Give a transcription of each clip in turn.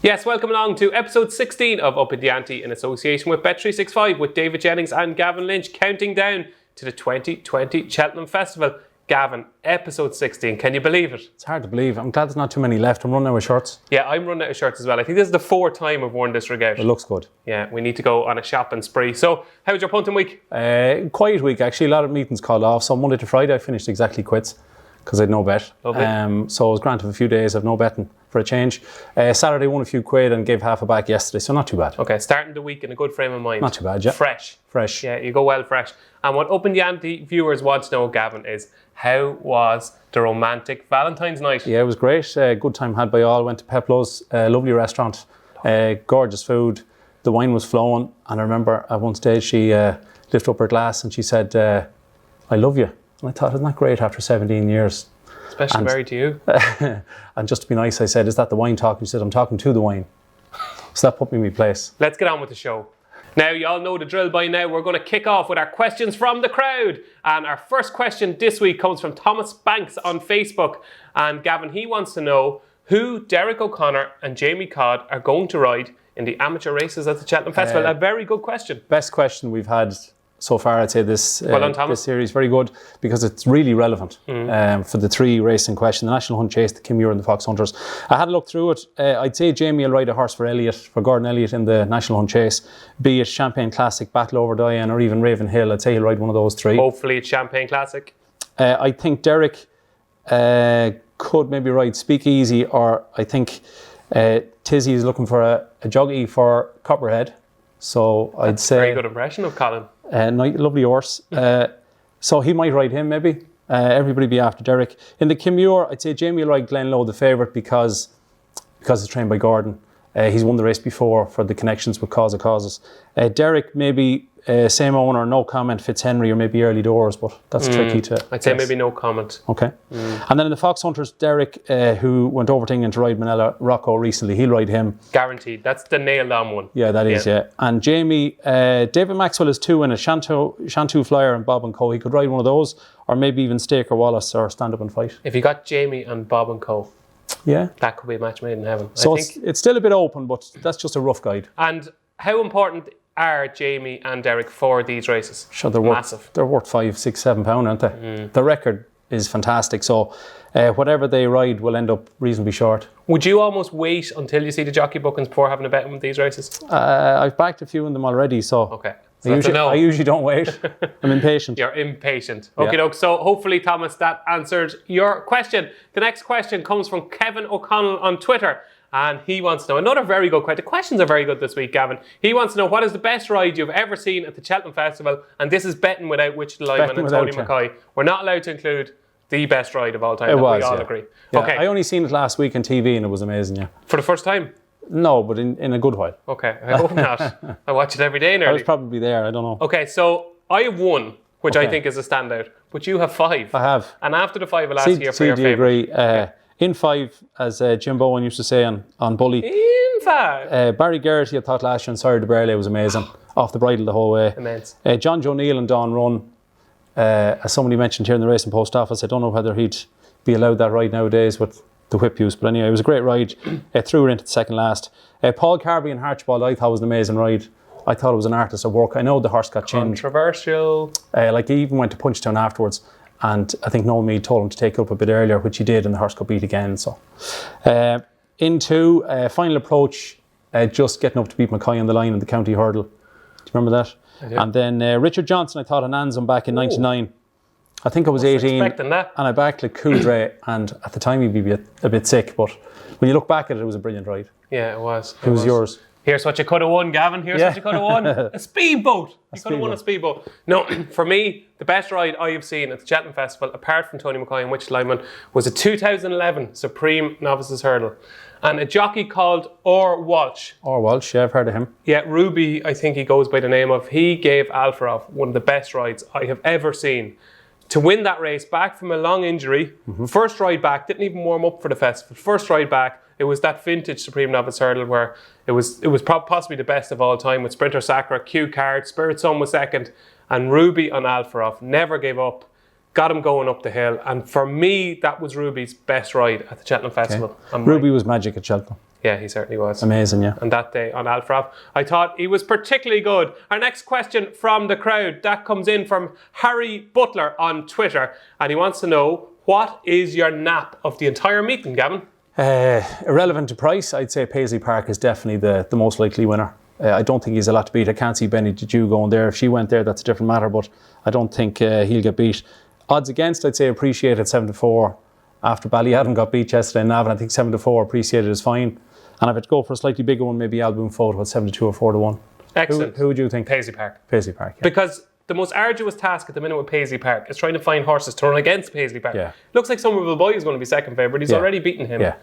Yes, welcome along to episode 16 of Upping The Ante in association with Bet365 with David Jennings and Gavin Lynch, counting down to the 2020 Cheltenham Festival. Gavin, episode 16, can you believe it? It's hard to believe. I'm glad there's not too many left. I'm running out of shirts. Yeah, I'm running out of shirts as well. I think this is the fourth time I've worn this rig out. It looks good. Yeah, we need to go on a shopping spree. So, how was your punting week? Quiet week, actually. A lot of meetings called off. So Monday to Friday I finished exactly quits because I had no bet. So I was granted a few days of no betting for a change. Saturday won a few quid and gave half a back yesterday, so not too bad. Okay, starting the week in a good frame of mind. Not too bad, yeah. Fresh. Yeah, you go well fresh. And what Upping The Ante viewers want to know, Gavin, is how was the romantic Valentine's night? Yeah, it was great. Good time had by all. Went to Peplo's, lovely restaurant, gorgeous food. The wine was flowing, and I remember at one stage she lifted up her glass and she said, "I love you." And I thought, isn't that great after 17 years? Especially married to you. And just to be nice, I said, "Is that the wine talking?" She said, "I'm talking to the wine." So that put me in my place. Let's get on with the show. Now, you all know the drill by now. We're going to kick off with our questions from the crowd. And our first question this week comes from Thomas Banks on Facebook. And Gavin, he wants to know who Derek O'Connor and Jamie Codd are going to ride in the amateur races at the Cheltenham Festival. A very good question. Best question we've had so far, I'd say, this series. Very good, because it's really relevant for the three races in question: the National Hunt Chase, the Kimure and the Fox Hunters. I had a look through it. I'd say Jamie will ride a horse for Gordon Elliott in the National Hunt Chase, be it Champagne Classic, Battle Over Diane or even Raven Hill. I'd say he'll ride one of those three. Hopefully it's Champagne Classic. I think Derek could maybe ride Speakeasy, or I think Tizzy is looking for a jockey for Copperhead. So I'd say... Very good impression of Colin. Lovely horse. So he might ride him maybe. Everybody be after Derek. In the Kimure, I'd say Jamie will ride Glenlow, the favourite, because it's trained by Gordon. He's won the race before for the connections with Cause of Causes. Derek, maybe same owner, no comment, Fitzhenry, or maybe early doors, but that's tricky to... I'd say maybe no comment. Okay. And then in the Fox Hunters, Derek, who went over to England to ride Manila Rocco recently, he'll ride him. Guaranteed. That's the nailed on one. Yeah, that is, yeah. And Jamie, David Maxwell is two in a Shantou Flyer and Bob and Co. He could ride one of those, or maybe even Staker Wallace or Stand Up and Fight. If you got Jamie and Bob and Co., yeah, that could be a match made in heaven. So it's still a bit open, but that's just a rough guide. And how important are Jamie and Derek for these races? Sure, they're massive. They're worth £5, £6, £7, aren't they? The record is fantastic. So whatever they ride will end up reasonably short. Would you almost wait until you see the jockey bookings before having a bet on these races? I've backed a few in them already, so okay. I usually don't wait. I'm impatient. You're impatient. Okay, yeah. So hopefully, Thomas, that answered your question. The next question comes from Kevin O'Connell on Twitter. And he wants to know, another very good question. The questions are very good this week, Gavin. He wants to know, what is the best ride you've ever seen at the Cheltenham Festival? And this is betting without Wichita Lyman and Tony McCoy. We're not allowed to include the best ride of all time. We all agree. Yeah, okay. I only seen it last week on TV and it was amazing, yeah. For the first time? No, but in a good while. Okay, I hope not. I watch it every day nearly. I was probably there, I don't know. Okay, so I have one, which I think is a standout. But you have five. I have. And after the five, I'll ask you for your favourite. Agree. In five, as Jim Bowen used to say on Bully. In five. Barry Geraghty, I thought last year on Sire de Burley was amazing. Off the bridle the whole way. Immense. John Joe Neal and Don Run, as somebody mentioned here in the Racing Post Office, I don't know whether he'd be allowed that ride nowadays with the whip use. But anyway, it was a great ride. Threw her into the second last. Paul Carby and Archibald, I thought was an amazing ride. I thought it was an artist at work. I know the horse got chinned. Controversial. He even went to Punchtown afterwards. And I think Noel Meade told him to take it up a bit earlier, which he did, and the horse got beat again. So, into Final Approach, just getting up to beat McCoy on the line in the county hurdle. Do you remember that? I do. And then Richard Johnson, I thought on Anzum back in '99. I think I was 18, expecting that. And I backed like Coudray, and at the time he'd be a bit sick, but when you look back at it, it was a brilliant ride. Yeah, it was. It was yours. Here's what you could have won, Gavin. Here's what you could have won. A speedboat. You could have won a speedboat. No, for me, the best ride I have seen at the Cheltenham Festival, apart from Tony McCoy and Wichita Lyman, was a 2011 Supreme Novices Hurdle. And a jockey called Orr Walsh. Orr Walsh, yeah, I've heard of him. Yeah, Ruby, I think he goes by the name of. He gave Alfarov one of the best rides I have ever seen. To win that race, back from a long injury, first ride back, didn't even warm up for the festival. First ride back, it was that vintage Supreme Novice Hurdle where it was possibly the best of all time with Sprinter Sacra, Q Card, Spirit Sun was second, and Ruby on Alfarov never gave up, got him going up the hill. And for me, that was Ruby's best ride at the Cheltenham Festival. Ruby was magic at Cheltenham. Yeah, he certainly was. Amazing, yeah. And that day on Alfrav, I thought he was particularly good. Our next question from the crowd, that comes in from Harry Butler on Twitter. And he wants to know, what is your nap of the entire meeting, Gavin? Irrelevant to price, I'd say Paisley Park is definitely the most likely winner. I don't think he's a lot to beat. I can't see Benny Dew going there. If she went there, that's a different matter, but I don't think he'll get beat. Odds against, I'd say Appreciated 7-4. After Ballyadam got beat yesterday in Navan, I think 7-4 Appreciated is fine. And if I'd go for a slightly bigger one, maybe Alboon Photo at 7-2 or 4-1. Excellent. Who would you think? Paisley Park. Paisley Park, yeah. Because the most arduous task at the minute with Paisley Park is trying to find horses to run against Paisley Park. Yeah. Looks like Somerville Boy is going to be second favourite. He's already beaten him. Yeah.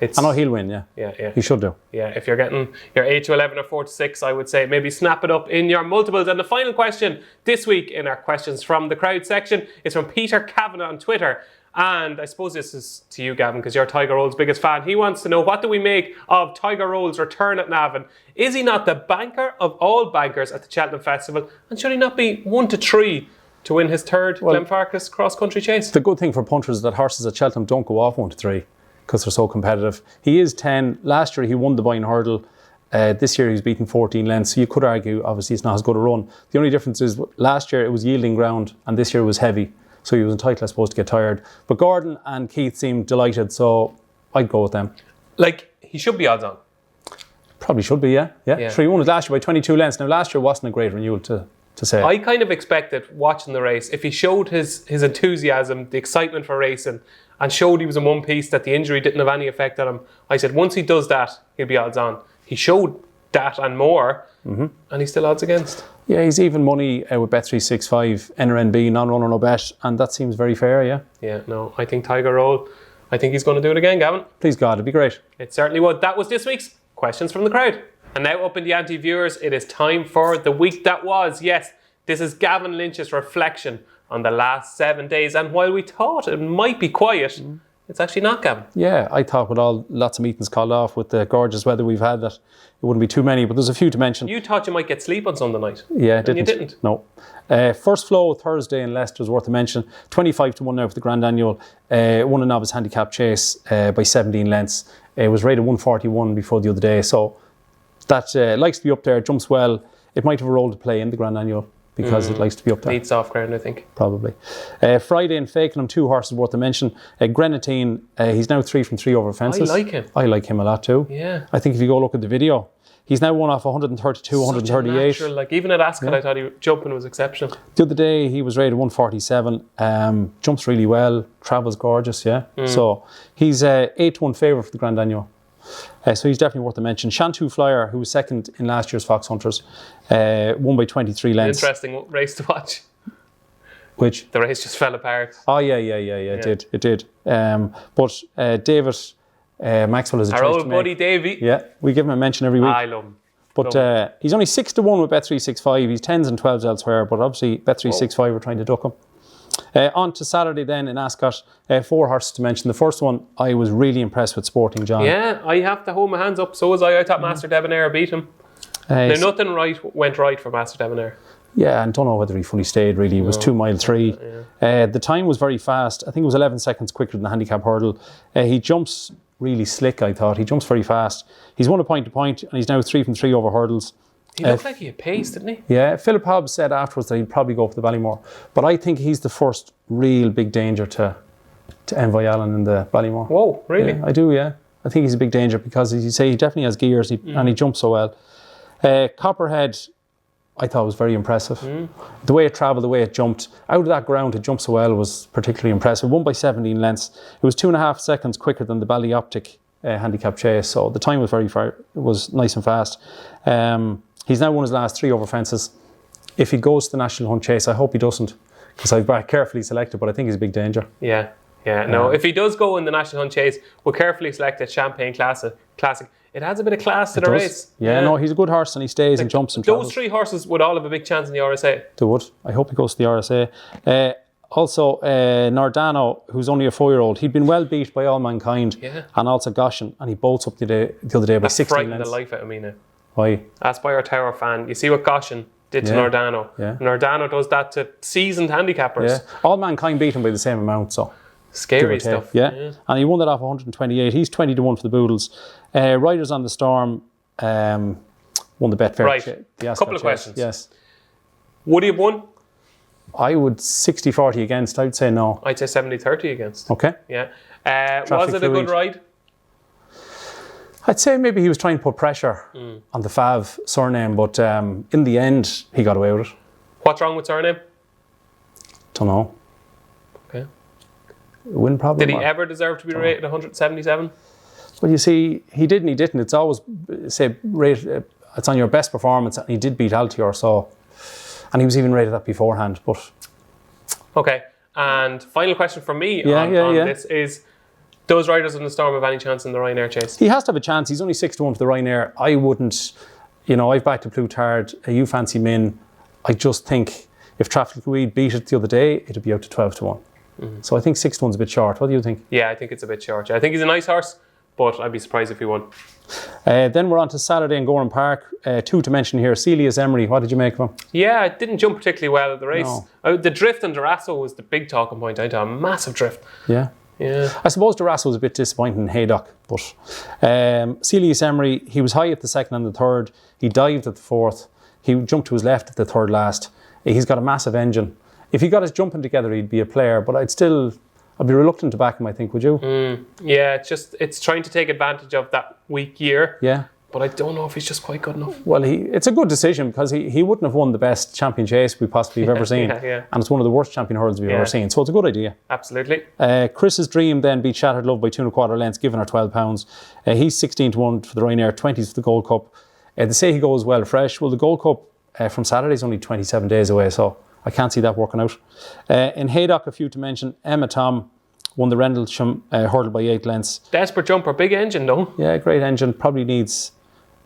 I know he'll win, yeah. Yeah. He should do. Yeah, if you're getting your 8-11 or 4-6, I would say maybe snap it up in your multiples. And the final question this week in our questions from the crowd section is from Peter Kavanagh on Twitter. And I suppose this is to you, Gavin, because you're Tiger Roll's biggest fan. He wants to know, what do we make of Tiger Roll's return at Navan? Is he not the banker of all bankers at the Cheltenham Festival? And should he not be 1-3 to win his third Glenfarclas cross-country chase? The good thing for punters is that horses at Cheltenham don't go off 1-3 because they're so competitive. He is 10. Last year he won the Boyne Hurdle. This year he's beaten 14 lengths. So you could argue, obviously, it's not as good a run. The only difference is last year it was yielding ground and this year it was heavy. So he was entitled, I suppose, to get tired. But Gordon and Keith seemed delighted, so I'd go with them. Like, he should be odds on. Probably should be, yeah. Sure, he won it last year by 22 lengths. Now, last year wasn't a great renewal to say. I kind of expected, watching the race, if he showed his enthusiasm, the excitement for racing, and showed he was in one piece, that the injury didn't have any effect on him, I said, once he does that, he'll be odds on. He showed that and more, and he's still odds against. Yeah, he's even money with Bet365, NRNB, non-runner, no bet, and that seems very fair, yeah. Yeah, no, I think Tiger Roll, I think he's going to do it again, Gavin. Please God, it'd be great. It certainly would. That was this week's Questions from the Crowd. And now, Upping The Ante viewers, it is time for the week that was. Yes, this is Gavin Lynch's reflection on the last 7 days. And while we thought it might be quiet, it's actually not, Gavin. Yeah, I thought with lots of meetings called off with the gorgeous weather we've had that it wouldn't be too many, but there's a few to mention. You thought you might get sleep on Sunday night. Yeah, you didn't. No. First flow Thursday in Leicester is worth a mention. 25-1 now for the Grand Annual. Won a novice handicap chase by 17 lengths. It was rated 141 before the other day, so that likes to be up there, jumps well. It might have a role to play in the Grand Annual because it likes to be up there. Needs soft ground, I think. Probably. Friday in Fakenham, 2 horses worth a mention. Grenadine, he's now 3 from 3 over fences. I like him. I like him a lot too. Yeah. I think if you go look at the video, he's now won off 132, 138. Natural, like even at Ascot, I thought jumping was exceptional. The other day he was rated 147. Jumps really well, travels gorgeous, yeah. So he's 8-1 favourite for the Grand Annual. So he's definitely worth a mention. Shantou Flyer, who was second in last year's Fox Hunters, won by 23 lengths. Interesting race to watch. Which? The race just fell apart. Oh, yeah. It did. But David Maxwell is a choice our to old make. buddy Davey. Yeah, we give him a mention every week. I love him. But he's only 6-1 with Bet365. He's 10s and 12s elsewhere, but obviously Bet365 are trying to duck him. On to Saturday then in Ascot, 4 horses to mention. The first one, I was really impressed with Sporting John. Yeah, I have to hold my hands up. So was I. I thought Master Debonair beat him. Now, nothing went right for Master Debonair. Yeah, and don't know whether he fully stayed really. It was 2 mile 3. The time was very fast. I think it was 11 seconds quicker than the handicap hurdle. He jumps really slick, I thought. He jumps very fast. He's won a point to point and he's now 3 from 3 over hurdles. He looked like he had pace, didn't he? Yeah, Philip Hobbs said afterwards that he'd probably go for the Ballymore. But I think he's the first real big danger to Envoy Allen in the Ballymore. Whoa, really? Yeah, I do, yeah. I think he's a big danger because, as you say, he definitely has gears and he jumps so well. Copperhead, I thought was very impressive. The way it travelled, the way it jumped, out of that ground to jump so well was particularly impressive. Won by 17 lengths. It was 2.5 seconds quicker than the Ballyoptic handicap chase, so the time was it was nice and fast. He's now won his last 3 over fences. If he goes to the National Hunt Chase, I hope he doesn't, because I've carefully selected, but I think he's a big danger. Yeah. No, if he does go in the National Hunt Chase, we'll carefully selected Champagne Classic. It adds a bit of class to the race. Yeah, no, he's a good horse and he stays and jumps and travels. Those 3 horses would all have a big chance in the RSA. They would. I hope he goes to the RSA. Also, Nardano, who's only a 4-year-old, he'd been well beat by All Mankind and also Goshen, and he bolts up the other day by 16 lengths. Frightened the life out of me now. Why? Aspire Tower fan. You see what Goshen did to Nardano. Yeah. Nardano does that to seasoned handicappers. Yeah. All Mankind beat him by the same amount, so. Scary stuff. Yeah. And he won that off 128. He's 20 to 1 for the Boodles. Riders on the Storm won the Betfair. Right. Couple of questions. Yes. Would he have won? I would 60-40 against. I'd say no. I'd say 70-30 against. Okay. Yeah. Was it a good ride? I'd say maybe he was trying to put pressure on the Fav surname, but in the end, he got away with it. What's wrong with surname? Don't know. Okay. Win problem. Did he ever deserve to be rated 177? Well, you see, he did and he didn't. It's always, say, rated, it's on your best performance, and he did beat Altior, so, and he was even rated that beforehand, but. Okay, and final question from me on this is, does Riders on the Storm have any chance in the Ryanair chase? He has to have a chance. He's only 6 to 1 for the Ryanair. I wouldn't, I've backed to Plutard. You fancy Min. I just think if Traffic Weed beat it the other day, it'd be out to 12 to 1. Mm-hmm. So I think 6 to 1's a bit short. What do you think? Yeah, I think it's a bit short. I think he's a nice horse, but I'd be surprised if he won. Then we're on to Saturday in Gorham Park. 2 to mention here. Celia's Emery. What did you make of him? Yeah, it didn't jump particularly well at the race. No. The drift on Durasso was the big talking point. I had a massive drift. Yeah. I suppose Durasso was a bit disappointing in Haydock, but Celia's Emery, he was high at the second and the third. He dived at the fourth. He jumped to his left at the third last. He's got a massive engine. If he got his jumping together, he'd be a player, but I'd be reluctant to back him, I think, would you? Yeah, it's trying to take advantage of that weak year. Yeah. But I don't know if he's just quite good enough. Well, it's a good decision because he wouldn't have won the best champion chase we possibly have ever seen. Yeah. And it's one of the worst champion hurdles we've ever seen. So it's a good idea. Absolutely. Chris's Dream then beat Shattered Love by 2 1/4 lengths, giving her £12. He's 16 to 1 for the Ryanair, 20s for the Gold Cup. They say he goes well fresh. Well, the Gold Cup from Saturday is only 27 days away, so I can't see that working out. In Haydock, a few to mention, Emma Tom won the Rendlesham hurdle by 8 lengths. Desperate jumper, big engine though. Yeah, great engine. Probably needs,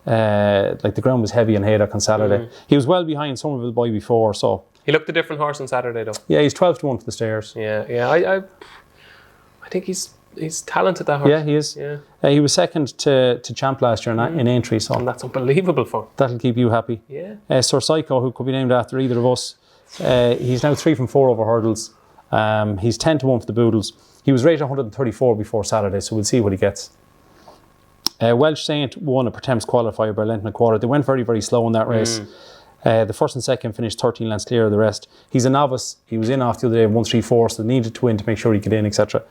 the ground was heavy in Haydock on Saturday. He was well behind Somerville Boy before, so. He looked a different horse on Saturday though. Yeah, he's 12 to 1 for the Stayers. Yeah. I think he's talented, that horse. Yeah, he is. Yeah. He was second to Champ last year in Aintree, so. And that's unbelievable for him. That'll keep you happy. Yeah. Sir Psycho, who could be named after either of us, he's now 3 from 4 over hurdles. He's 10 to 1 for the Boodles. He was rated 134 before Saturday, so we'll see what he gets. Welsh Saint won a Pertemps qualifier by a length and a quarter. They went very, very slow in that race. The first and second finished 13 lengths clear of the rest. He's a novice. He was in off the other day, 134, so they needed to win to make sure he could in, etc.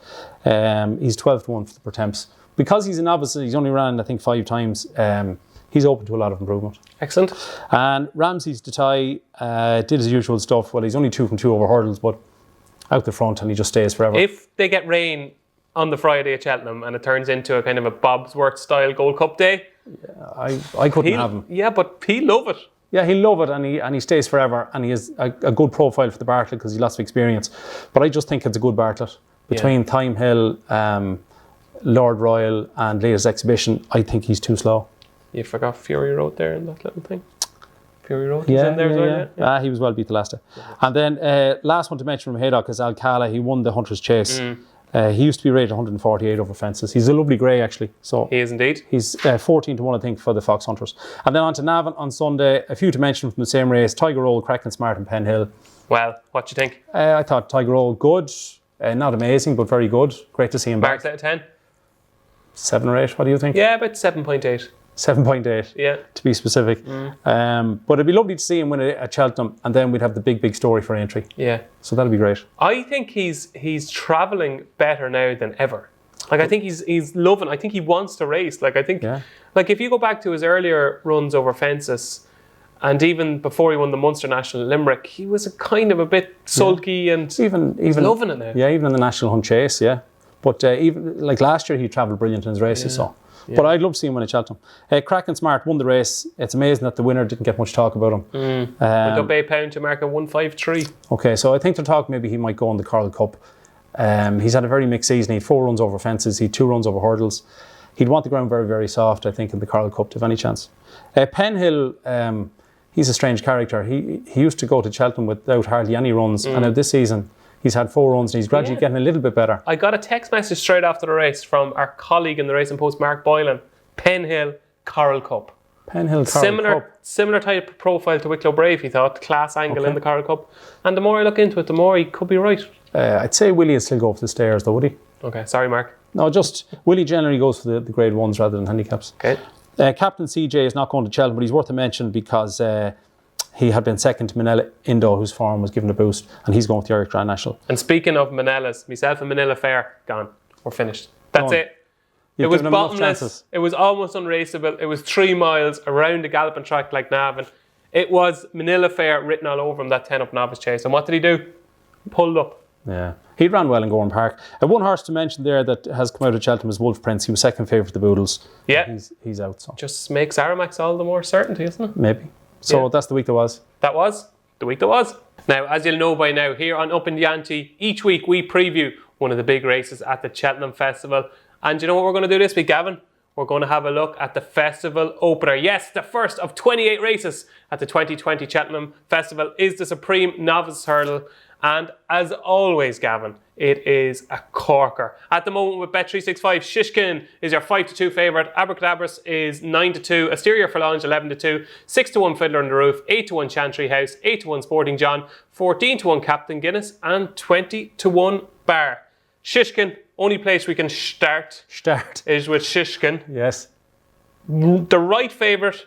He's 12 to 1 for the Pertemps. Because he's a novice, he's only ran, I think, 5 times. He's open to a lot of improvement. Excellent. And Ramsey's Detai did his usual stuff. Well, he's only 2 from 2 over hurdles, but out the front, and he just stays forever. If they get rain on the Friday at Cheltenham and it turns into a kind of a Bobsworth style Gold Cup day, I couldn't have him. Yeah, but he'll love it. Yeah, he'll love it, and he stays forever, and he has a good profile for the Bartlett because he's lots of experience. But I just think it's a good Bartlett. Between Thyme Hill, Lord Royal and latest exhibition, I think he's too slow. You forgot Fury Road there in that little thing? Fury Road, he's in there as well, he was well beat the last day. And then last one to mention from Haydock is Alcala. He won the Hunter's Chase. He used to be rated 148 over fences. He's a lovely grey, actually. So he is indeed. He's 14 to 1, I think, for the Fox Hunters. And then on to Navan on Sunday. A few to mention from the same race. Tiger Roll, Kraken Smart and Penn Hill. Well, what do you think? I thought Tiger Roll, good. Not amazing, but very good. Great to see him back. Marks out of 10? 7 or 8, what do you think? Yeah, about 7.8. 7.8, yeah, to be specific. But it'd be lovely to see him win it at Cheltenham, and then we'd have the big story for Aintree. Yeah. So that'll be great. I think he's travelling better now than ever. Like, I think he's loving. I think he wants to race. Like, I think, like, if you go back to his earlier runs over fences, and even before he won the Munster National at Limerick, he was a kind of a bit sulky and even loving it now. Yeah, even in the National Hunt Chase, yeah. But even like last year, he travelled brilliant in his races. So. Yeah. But I'd love to see him win at Cheltenham. Kraken Smart won the race. It's amazing that the winner didn't get much talk about him. Went up £8 to mark a 153. Okay, so I think they're talking maybe he might go on the Coral Cup. He's had a very mixed season. He had 4 runs over fences. He had 2 runs over hurdles. He'd want the ground very, very soft, I think, in the Coral Cup, to have any chance. Penn Hill, he's a strange character. He used to go to Cheltenham without hardly any runs, and now this season he's had 4 runs and he's gradually getting a little bit better. I got a text message straight after the race from our colleague in the Racing Post, Mark Boylan. Penn Hill, Coral Cup. Penhill Coral Cup. Similar type of profile to Wicklow Brave, he thought. Class angle in the Coral Cup. And the more I look into it, the more he could be right. I'd say Willie would still go for the stairs though, would he? Okay, sorry Mark. No, just Willie generally goes for the grade 1s rather than handicaps. Okay. Captain CJ is not going to Cheltenham, but he's worth a mention because he had been second to Manila Indo, whose form was given a boost, and he's going with the Irish Grand National. And speaking of Manilas, myself and Manila Fair, gone. We're finished. That's it. It was bottomless. It was almost unraceable. It was 3 miles around the galloping track like Navan. It was Manila Fair written all over him, that 10 up novice chase. And what did he do? Pulled up. Yeah. He ran well in Gorham Park. One horse to mention there that has come out of Cheltenham is Wolf Prince. He was second favourite for the Boodles. Yeah. He's out. So just makes Aramax all the more certainty, isn't it? Maybe. So that's the week that was. That was the week that was. Now, as you'll know by now, here on Upping The Ante, each week we preview one of the big races at the Cheltenham Festival. And you know what we're going to do this week, Gavin? We're going to have a look at the festival opener. Yes, the first of 28 races at the 2020 Cheltenham Festival is the Supreme Novices Hurdle. And as always, Gavin, it is a corker. At the moment with Bet365, Shishkin is your 5-2 favourite. Abracadabras is 9-2. Asteria Forlange 11-2. 6-1 Fiddler on the Roof. 8-1 Chantry House. 8-1 Sporting John. 14-1 Captain Guinness. And 20-1 Bar. Shishkin, only place we can start is with Shishkin. Yes. The right favourite,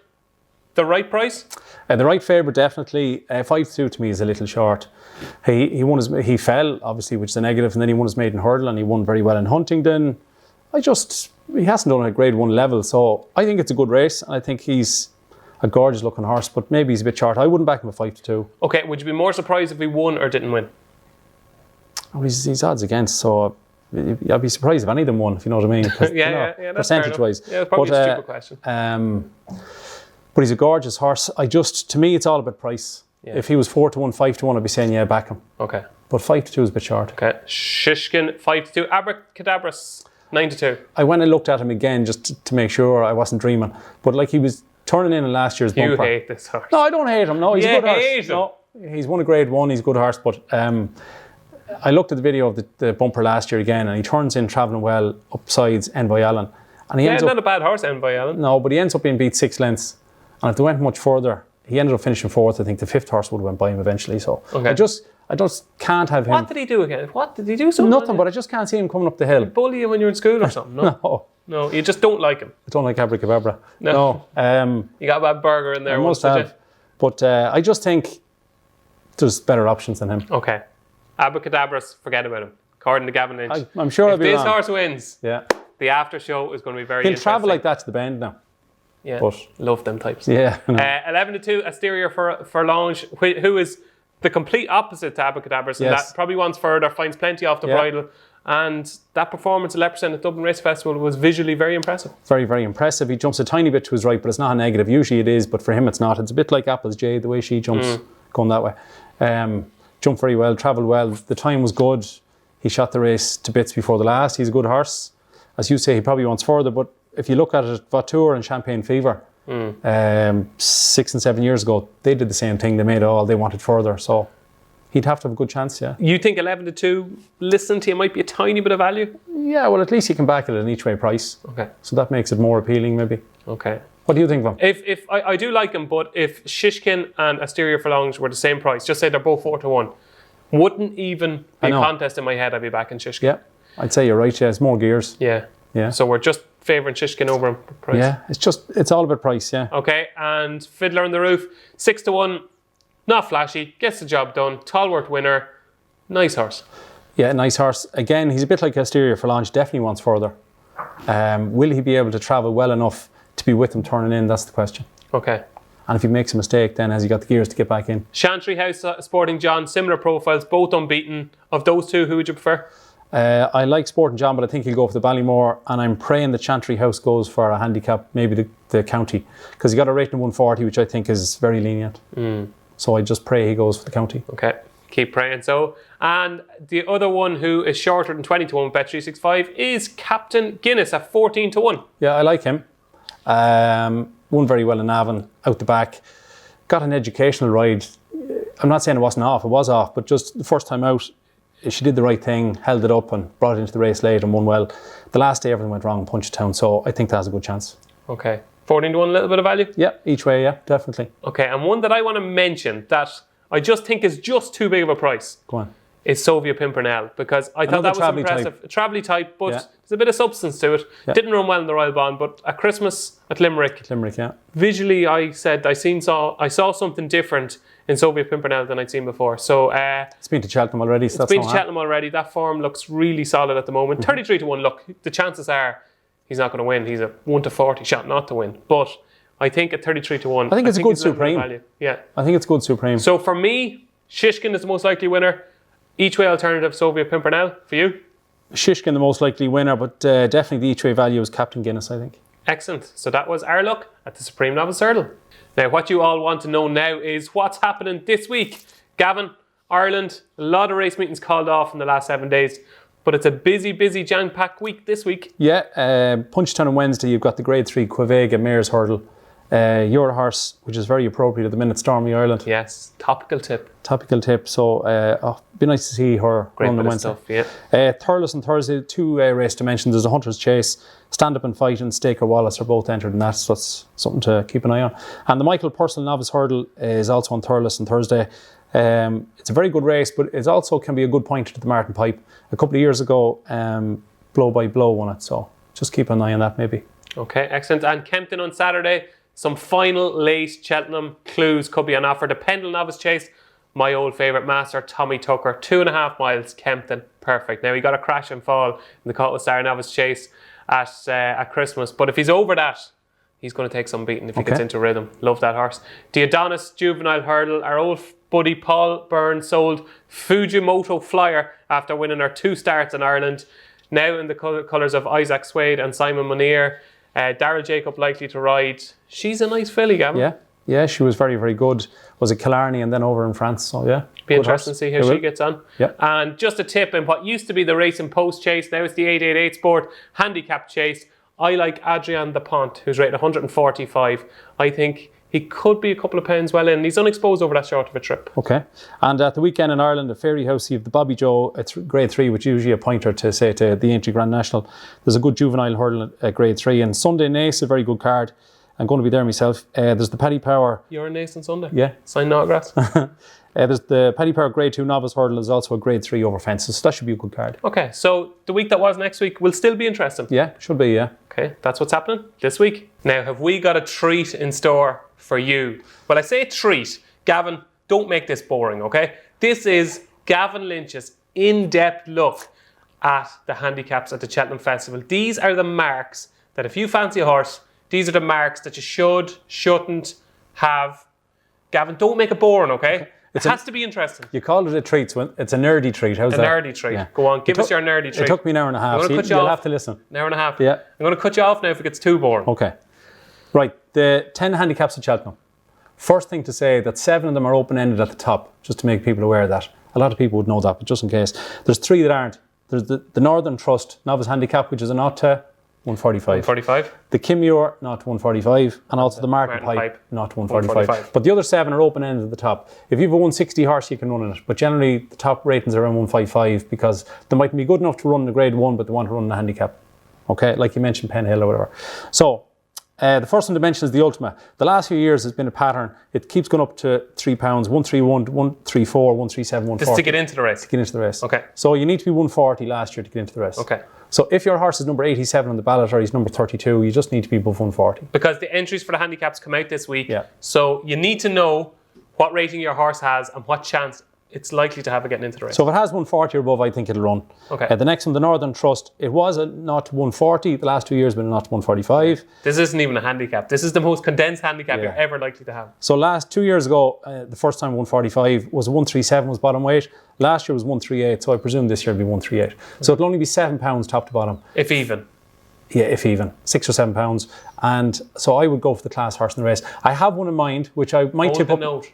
the right price? The right favourite, definitely. 5-2 to me is a little short. He fell, obviously, which is a negative, and then he won his maiden hurdle, and he won very well in Huntingdon. He hasn't done it at grade 1 level, so I think it's a good race, and I think he's a gorgeous looking horse, but maybe he's a bit short. I wouldn't back him at 5-2. Okay, would you be more surprised if he won or didn't win? Oh, he's odds against, so I'd be surprised if any of them won, if you know what I mean. Yeah, percentage-wise. Yeah, it's probably a stupid question. But he's a gorgeous horse. To me, it's all about price. Yeah. If he was 4-1, 5-1, I'd be saying, yeah, back him. Okay. But 5-2 is a bit short. Okay. Shishkin, 5-2. Abracadabras, 9-2. I went and looked at him again just to make sure I wasn't dreaming. But like he was turning in last year's bumper. You hate this horse. No, I don't hate him. No, he's a good horse. No, he's won a grade 1. He's a good horse. But I looked at the video of the bumper last year again, and he turns in travelling well upsides Envoy Allen. And he ends not a bad horse, Envoy Allen. No, but he ends up being beat 6 lengths. And if they went much further, he ended up finishing 4th. I think the 5th horse would have went by him eventually. So I just can't have him. What did he do again? What did he do? Something? Nothing, but I just can't see him coming up the hill. Bully you when you're in school or something? No. No, you just don't like him. I don't like Abracadabra. No. You got a bad burger in there. I must have. But I just think there's better options than him. Okay. Abracadabras, forget about him. According to Gavin Lynch. I'm sure if this horse wins, the after show is going to be very He'll interesting. travel like that to the bend now. Yeah, but love them types. Yeah. 11-2, Asteria Forlange, who is the complete opposite to Abracadabras, and that probably wants further, finds plenty off the bridle. And that performance at Leopardstown at Dublin Race Festival was visually very impressive. Very, very impressive. He jumps a tiny bit to his right, but it's not a negative. Usually it is, but for him it's not. It's a bit like Apple's Jade, the way she jumps, going that way. Jumped very well, travelled well. The time was good. He shot the race to bits before the last. He's a good horse. As you say, he probably wants further, but if you look at it, Vautour and Champagne Fever, 6 and 7 years ago, they did the same thing. They made it all. They wanted further. So he'd have to have a good chance, yeah. You think 11-2, listening to you, might be a tiny bit of value? Yeah, well, at least you can back it at an each way price. Okay. So that makes it more appealing, maybe. Okay. What do you think of him? If I do like him, but if Shishkin and Asteria Forlange were the same price, just say they're both 4-1, wouldn't even be a contest in my head, I'd be backing Shishkin. Yeah, I'd say you're right, yeah. It's more gears. Yeah. So we're just favouring Shishkin over him price. Yeah, it's all about price, yeah. Okay, and Fiddler on the Roof, 6-1, not flashy, gets the job done, Tallworth winner, nice horse. Yeah, nice horse. Again, he's a bit like Asteria Forlange, definitely wants further. Will he be able to travel well enough to be with him turning in? That's the question. Okay. And if he makes a mistake, then has he got the gears to get back in? Chantry House, Sporting John, similar profiles, both unbeaten. Of those two, who would you prefer? I like Sporting John, but I think he'll go for the Ballymore, and I'm praying the Chantry House goes for a handicap, maybe the county, because he got a rating of 140, which I think is very lenient. So I just pray he goes for the county. Okay, keep praying so. And the other one who is shorter than 20-1 Bet365 is Captain Guinness at 14-1. Yeah, I like him. Won very well in Navan, out the back. Got an educational ride. I'm not saying it wasn't off, it was off, but just the first time out, she did the right thing, held it up and brought it into the race late and won well. The last day everything went wrong in Punchestown, so I think that has a good chance. Okay. 14 to 1, a little bit of value? Yeah, each way, yeah, definitely. Okay, and one that I want to mention that I just think is just too big of a price. Go on. Is Sylvia Pimpernel, because I thought that was impressive. A travelly type, but there's a bit of substance to it. Yeah. Didn't run well in the Royal Bond, but at Christmas at Limerick. Yeah. Visually, I saw something different in Sylvia Pimpernel than I'd seen before. So it's been to Cheltenham already. So it's been to Cheltenham already. That form looks really solid at the moment. 33 to 1. Look, the chances are he's not going to win. He's a 1 to 40 shot not to win. But I think at 33 to 1, I think it's a good Supreme. Value. Yeah, I think it's good Supreme. So for me, Shishkin is the most likely winner. Each way alternative, Sylvia Pimpernel. For you? Shishkin the most likely winner, but definitely the each way value is Captain Guinness, I think. Excellent. So that was our look at the Supreme Novice Hurdle. Now, what you all want to know now is what's happening this week. Gavin, Ireland, a lot of race meetings called off in the last 7 days, but it's a busy, jam-packed week this week. Yeah, Punchestown on Wednesday, you've got the Grade 3 Quevega Mares Hurdle. Your horse, which is very appropriate at the minute, Stormy Ireland. Yes, topical tip. So, be nice to see her run on Wednesday. Stuff, yeah. Thurles on Thursday, 2 race dimensions. There's a Hunter's Chase, Stand Up and Fight, and Staker Wallace are both entered in that, so that's something to keep an eye on. And the Michael Purcell Novice Hurdle is also on Thurles on Thursday. It's a very good race, but it also can be a good pointer to the Martin Pipe. A couple of years ago, Blow by Blow won it, so just keep an eye on that maybe. Okay, excellent. And Kempton on Saturday. Some final late Cheltenham clues could be on offer. The Pendle Novice Chase, my old favourite master, Tommy Tucker, 2.5 miles, Kempton, perfect. Now he got a crash and fall in the Cottle Star Novice Chase at Christmas, but if he's over that, he's going to take some beating if he gets into rhythm. Love that horse. The Adonis Juvenile Hurdle, our old buddy Paul Byrne sold Fujimoto Flyer after winning her 2 starts in Ireland. Now in the colours of Isaac Swade and Simon Munir. Daryl Jacob likely to ride. She's a nice filly, Gavin. Yeah, she was very, very good. Was it Killarney and then over in France, so yeah. Be interesting to see how she gets on. Yeah. And just a tip in what used to be the Race and Post Chase, now it's the 888 Sport Handicap Chase. I like Adrian Depont, who's rated 145. I think he could be a couple of pounds well in. He's unexposed over that short of a trip. Okay. And at the weekend in Ireland, at Fairy House, you have the Bobby Joe, it's Grade 3, which is usually a pointer to say to the Aintree Grand National. There's a good juvenile hurdle at Grade 3. And Sunday Nace, a very good card. I'm going to be there myself. There's the Paddy Power. You're in Nace on Sunday? Yeah. Signed autographs? There's the Paddy Power Grade 2 Novice Hurdle. There's also a Grade 3 over fences. So that should be a good card. Okay, so the week that was next week will still be interesting? Yeah, should be, yeah. Okay, that's what's happening this week. Now, have we got a treat in store for you? Well, I say treat. Gavin, don't make this boring, okay? This is Gavin Lynch's in-depth look at the handicaps at the Cheltenham Festival. These are the marks that if you fancy a horse, these are the marks that you shouldn't have. Gavin, don't make it boring, okay? It has to be interesting. You called it a treat, so it's a nerdy treat. How's that? A nerdy treat. Yeah. Go on, give us your nerdy treat. It took me an hour and a half, so you'll have to listen. An hour and a half? Yeah. I'm going to cut you off now if it gets too boring. Okay. Right, the 10 handicaps at Cheltenham. First thing to say that 7 of them are open-ended at the top, just to make people aware of that. A lot of people would know that, but just in case. There's 3 that aren't. There's the Northern Trust Novice Handicap, which is a 0 to 145. 145. The Kimure, 0 to 145. And also the Martin Pipe, 0 to 145. But the other 7 are open-ended at the top. If you have a 160 horse, you can run in it. But generally, the top ratings are around 155 because they mightn't be good enough to run in the Grade 1, but they want to run in the handicap. Okay, like you mentioned, Penhill or whatever. So, the first one to mention is the Ultima. The last few years has been a pattern. It keeps going up to £3, 131, 134, 137, 140. Just to get into the race? To get into the race. Okay. So you need to be 140 last year to get into the race. Okay. So if your horse is number 87 on the ballot or he's number 32, you just need to be above 140. Because the entries for the handicaps come out this week. Yeah. So you need to know what rating your horse has and what chance it's likely to have of getting into the race. So if it has 140 or above, I think it'll run. Okay. The next one, the Northern Trust, it was a 0 to 140. The last 2 years been a 0 to 145. This isn't even a handicap. This is the most condensed handicap you're ever likely to have. So last 2 years ago, the first time 145 was 137 was bottom weight. Last year was 138, so I presume this year will be 138. So it'll only be £7 top to bottom. If even. Yeah, if even. £6 or £7. And so I would go for the class horse in the race. I have one in mind, which I might tip up. Note.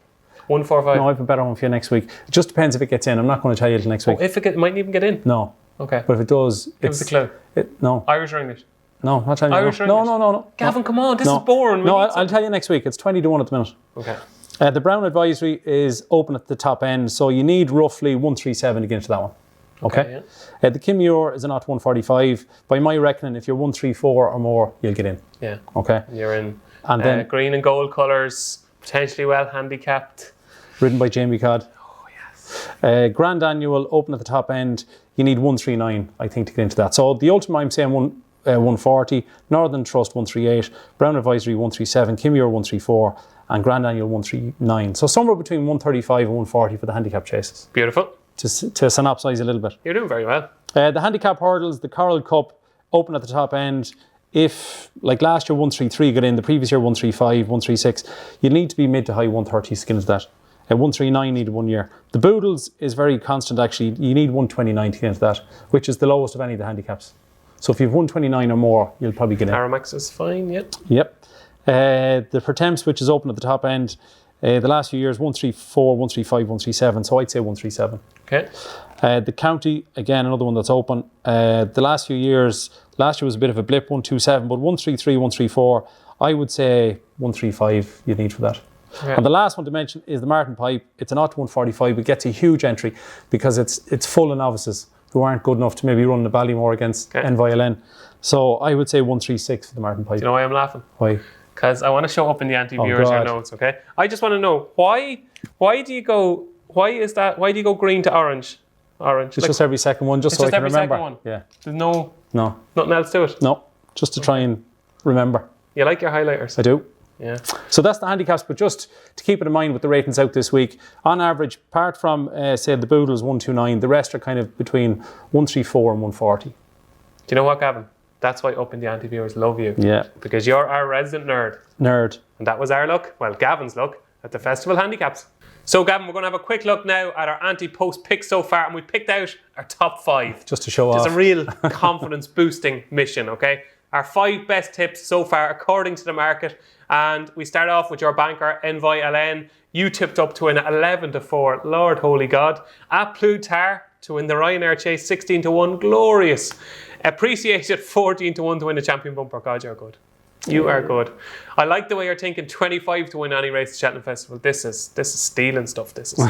145. No, I have a better one for you next week. It just depends if it gets in. I'm not going to tell you till next week. If it mightn't even get in? No. Okay. But if it does, give us a clue. No. Irish or English? No, not telling you. Irish or English? No. Gavin, come on. This is boring. No, I'll tell you next week. It's 20 to 1 at the minute. Okay. The Brown Advisory is open at the top end, so you need roughly 137 to get into that one. Okay. The Kim Muir is an odd 145. By my reckoning, if you're 134 or more, you'll get in. Yeah. Okay. You're in. And then green and gold colours, potentially well handicapped. Ridden by Jamie Codd. Oh, yes. Grand Annual, open at the top end. You need 139, I think, to get into that. So the Ultima, I'm saying 140. Northern Trust, 138. Brown Advisory, 137. Kim Muir, 134. And Grand Annual, 139. So somewhere between 135 and 140 for the handicap chases. Beautiful. To synopsise a little bit. You're doing very well. The handicap hurdles, the Coral Cup, open at the top end. If, like last year, 133 got in, the previous year, 135, 136, you need to be mid to high 130s to get into that. 139 needed 1 year. The Boodles is very constant, actually. You need 129 to get into that, which is the lowest of any of the handicaps. So if you have 129 or more, you'll probably get in. Aramax is fine, yep. Yep. The Pertemps, which is open at the top end, the last few years, 134, 135, 137, so I'd say 137. Okay. The County, again, another one that's open. The last few years, last year was a bit of a blip, 127, but 133, 134, I would say 135 you'd need for that. Okay. And the last one to mention is the Martin Pipe. It's an odd 145, but gets a huge entry because it's full of novices who aren't good enough to maybe run the Ballymore against NVLN. So I would say 136 for the Martin Pipe. Do you know why I'm laughing? Why? Because I want to show up in the Ante viewers your notes, okay? I just want to know why do you go green to orange? Orange. It's just every second one, just so I can remember. Second one. Yeah. There's nothing else to it. No, just to try and remember. You like your highlighters? I do. Yeah. So that's the handicaps, but just to keep it in mind with the ratings out this week, on average, apart from say the Boodles 129, the rest are kind of between 134 and 140. Do you know what, Gavin? That's why Upping The Ante viewers love you. Yeah. Because you're our resident nerd. And that was our luck, well, Gavin's luck, at the Festival Handicaps. So, Gavin, we're going to have a quick look now at our Ante-Post picks so far, and we picked out our top 5. Just to show off. It's a real confidence-boosting mission, okay? Our 5 best tips so far, according to the market. And we start off with your banker, NVLN. You tipped up to win 11-4. Lord Holy God. At Plutar to win the Ryanair Chase 16-1. Glorious. Appreciated 14-1 to win the Champion Bumper. God, you're good. You are good. I like the way you're thinking 25 to win any race at Cheltenham Festival. This is stealing stuff. This is.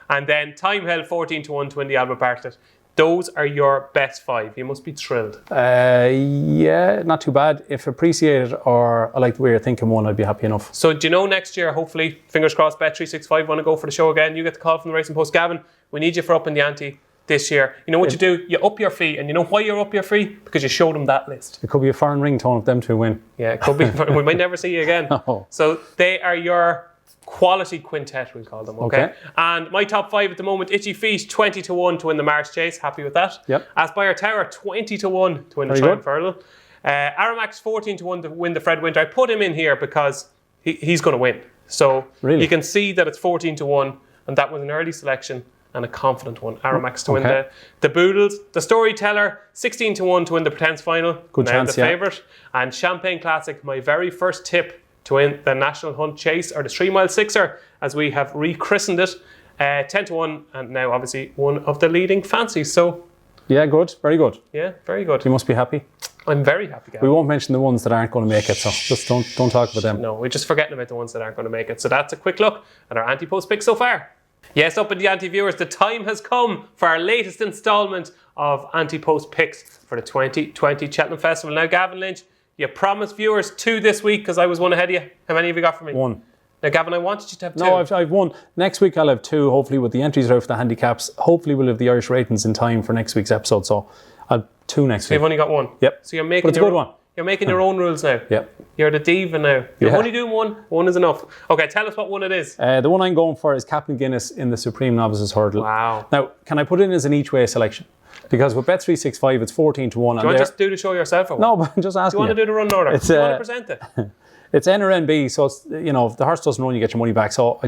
And then Time Held 14-1 to win the Alba Parklet. Those are your best 5. You must be thrilled. Yeah, not too bad. If appreciated or I like the way you're thinking one, I'd be happy enough. So do you know next year, hopefully, fingers crossed, Bet365 want to go for the show again. You get the call from the Racing Post. Gavin, we need you for Upping The Ante this year. You know what you do? You up your fee, and you know why you up your fee? Because you showed them that list. It could be a foreign ringtone if them two win. Yeah, it could be. We might never see you again. No. So they are your quality quintet, we'll call them, okay? And my top 5 at the moment, Itchy Feet, 20-1 to win the March Chase. Happy with that. Yep. Aspire Tower, 20-1 to win the Triumph Hurdle. Aramax, 14-1 to win the Fred Winter. I put him in here because he's going to win. So you can see that it's 14-1, and that was an early selection and a confident one. Aramax to win the Boodles. The Storyteller, 16-1 to win the Pretense Final. Good chance, the favourite. And Champagne Classic, my very first tip to win the National Hunt Chase, or the 3 Mile Sixer, as we have rechristened it. 10-1, and now obviously one of the leading fancies. So, yeah, good, very good. Yeah, very good. You must be happy. I'm very happy, Gavin. We won't mention the ones that aren't going to make it, so just don't talk about them. No, we're just forgetting about the ones that aren't going to make it. So that's a quick look at our Ante-Post picks so far. Yes, Upping The Ante viewers, the time has come for our latest instalment of Ante-Post picks for the 2020 Cheltenham Festival. Now, Gavin, Lynch, you promised viewers 2 this week because I was one ahead of you. How many have you got for me? 1. Now, Gavin, I wanted you to have 2. No, I've 1. Next week I'll have 2, hopefully, with the entries out for the handicaps. Hopefully we'll have the Irish ratings in time for next week's episode, so I'll have 2 next week. You've only got 1? Yep. So you're making but it's a good one. You're making your own rules now. Yep. You're the diva now. You're only doing 1. 1 is enough. Okay, tell us what one it is. The one I'm going for is Captain Guinness in the Supreme Novices Hurdle. Wow. Now, can I put it in as an each-way selection? Because with Bet365, it's 14-1. Do you want to just do the show yourself or what? No, but I'm just asking. Do you want to do the run order? Do you want to present it? It's N or NB, so it's, if the horse doesn't run, you get your money back. So I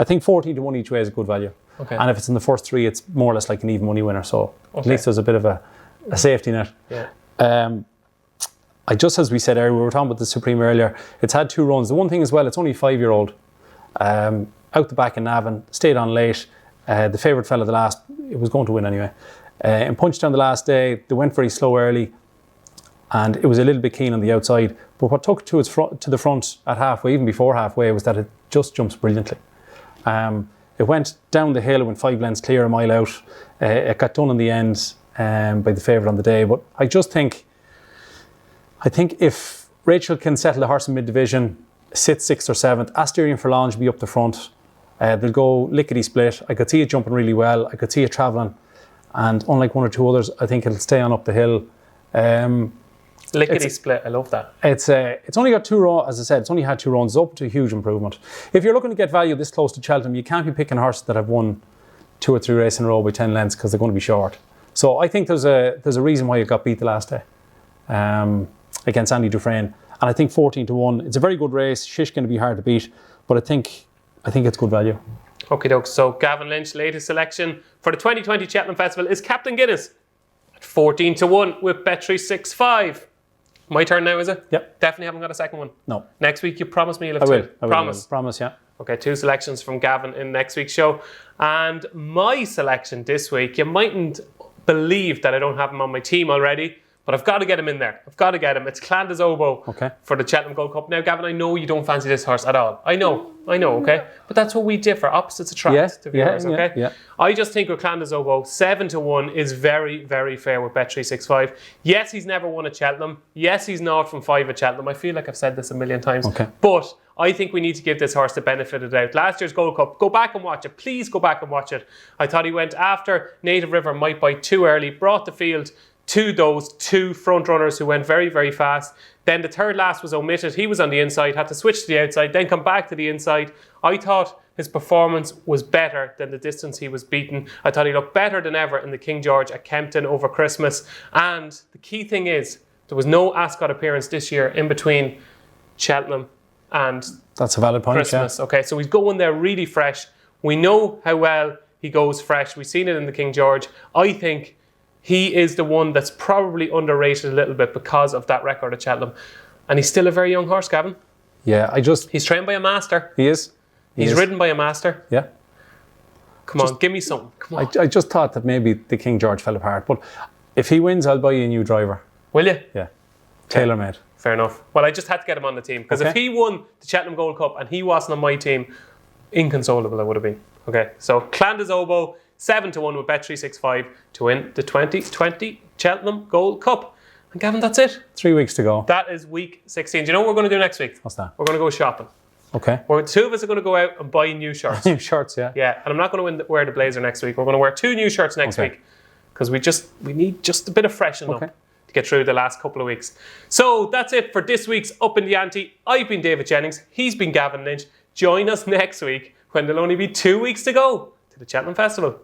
think 14-1 each way is a good value. Okay. And if it's in the first 3, it's more or less like an even money winner. So at least there's a bit of a safety net. Yeah. As we said earlier, we were talking about the Supreme earlier. It's had 2 runs. The one thing as well, it's only a 5-year-old. Out the back in Navan, stayed on late. The favourite fella it was going to win anyway. And punched down the last day. They went very slow early, and it was a little bit keen on the outside. But what took it to the front at halfway, even before halfway, was that it just jumps brilliantly. It went down the hill, it went 5 lengths clear, a mile out. It got done in the end by the favourite on the day. But I think if Rachel can settle the horse in mid-division, sit 6th or 7th, Asterion for Lange be up the front. They'll go lickety-split. I could see it jumping really well. I could see it travelling. And unlike one or two others, I think it'll stay on up the hill. Lickety-split, I love that. It's only got 2 runs, as I said, it's only had 2 runs, up to a huge improvement. If you're looking to get value this close to Cheltenham, you can't be picking horses that have won 2 or 3 races in a row by 10 lengths because they're going to be short. So I think there's a reason why it got beat the last day against Andy Dufresne. And I think 14-1, it's a very good race. Shish going to be hard to beat, but I think it's good value. Okay, dokes. So Gavin Lynch, latest selection for the 2020 Cheltenham Festival is Captain Guinness at 14-1 with Bet365. My turn now, is it? Yep. Definitely haven't got a second one. No. Next week, you promise me you'll have I will. two. I will. Promise. Promise, yeah. Okay, 2 selections from Gavin in next week's show. And my selection this week, you mightn't believe that I don't have him on my team already, but I've got to get him in there. I've got to get him. It's Clanda's Oboe for the Cheltenham Gold Cup. Now, Gavin, I know you don't fancy this horse at all. I know, okay? But that's what we differ. Opposites attract to viewers, okay? Yeah. I just think with Clanda's Oboe, 7-1 is very, very fair with Bet365. Yes, he's never won at Cheltenham. Yes, he's not from 5 at Cheltenham. I feel like I've said this a million times. Okay. But I think we need to give this horse the benefit of the doubt. Last year's Gold Cup, go back and watch it. Please go back and watch it. I thought he went after Native River might bite too early, brought the field to those 2 front runners who went very, very fast. Then the third last was omitted. He was on the inside, had to switch to the outside, then come back to the inside. I thought his performance was better than the distance he was beaten. I thought he looked better than ever in the King George at Kempton over Christmas. And the key thing is, there was no Ascot appearance this year in between Cheltenham and that's a valid point, Christmas. Okay, so he's going there really fresh. We know how well he goes fresh. We've seen it in the King George. I think he is the one that's probably underrated a little bit because of that record at Cheltenham. And he's still a very young horse, Gavin. Yeah, He's trained by a master. He is. He's ridden by a master. Yeah. Come on, give me something. Come on. I just thought that maybe the King George fell apart. But if he wins, I'll buy you a new driver. Will you? Yeah. Tailor-made. Fair enough. Well, I just had to get him on the team. Because if he won the Cheltenham Gold Cup and he wasn't on my team, inconsolable I would have been. Okay, so Clanda's Oboe, 7-1 with Bet365 to win the 2020 Cheltenham Gold Cup. And Gavin, that's it. 3 weeks to go. That is week 16. Do you know what we're going to do next week? What's that? We're going to go shopping. Okay. The 2 of us are going to go out and buy new shirts. New shirts, yeah. Yeah, and I'm not going to wear the blazer next week. We're going to wear 2 new shirts next week because we need just a bit of freshening up to get through the last couple of weeks. So that's it for this week's Upping The Ante. I've been David Jennings. He's been Gavin Lynch. Join us next week when there'll only be 2 weeks to go to the Cheltenham Festival.